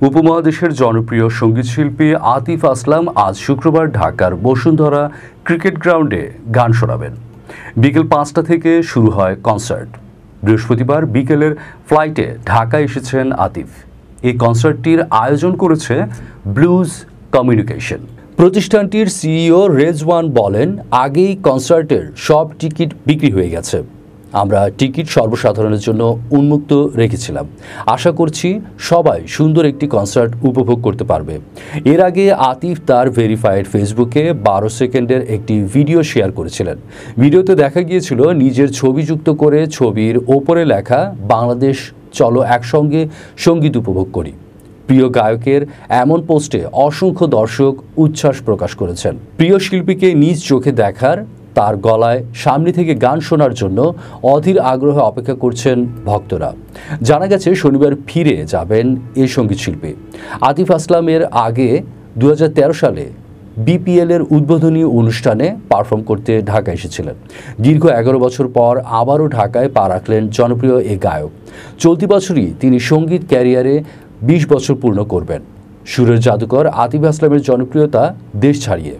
উপমহাদেশের জনপ্রিয় সঙ্গীতশিল্পী আতিফ আসলাম আজ শুক্রবার ঢাকার বসুন্ধরা ক্রিকেট গ্রাউন্ডে গান শোনাবেন। বিকেল ৫টা থেকে শুরু হয় কনসার্ট। বৃহস্পতিবার বিকেলের ফ্লাইটে ঢাকায় এসেছেন আতিফ। এই কনসার্টটির আয়োজন করেছে ব্লুজ কমিউনিকেশন। প্রতিষ্ঠানটির সিইও রেজওয়ান বলেন, আগেই কনসার্টের সব টিকিট বিক্রি হয়ে গেছে। আমরা টিকিট সর্বসাধারণের জন্য উন্মুক্ত রেখেছিলাম। আশা করছি সবাই সুন্দর একটি কনসার্ট উপভোগ করতে পারবে। এর আগে আতিফ তার ভেরিফাইড ফেসবুকে 12 সেকেন্ডের একটি ভিডিও শেয়ার করেছিলেন। ভিডিওতে দেখা গিয়েছিল নিজের ছবি যুক্ত করে ছবির ওপরে লেখা, বাংলাদেশ চলো একসঙ্গে সঙ্গীত উপভোগ করি। প্রিয় গায়কের এমন পোস্টে অসংখ্য দর্শক উচ্ছ্বাস প্রকাশ করেছেন। প্রিয় শিল্পীকে নিজ চোখে দেখার, তার গলায় সামনে থেকে গান শোনার জন্য অধীর আগ্রহে অপেক্ষা করছেন ভক্তরা। জানা গেছে শনিবার ফিরে যাবেন এই সঙ্গীতশিল্পী। আতিফ আসলামের আগে 2013 সালে বিপিএলের উদ্বোধনী অনুষ্ঠানে পারফর্ম করতে ঢাকা এসেছিলেন। দীর্ঘ 11 বছর পর আবারও ঢাকায় পা রাখলেন জনপ্রিয় এই গায়ক। চলতি বছরই তিনি সঙ্গীত ক্যারিয়ারে 20 বছর পূর্ণ করবেন। সুরের জাদুকর আতিফ আসলামের জনপ্রিয়তা দেশ ছাড়িয়ে।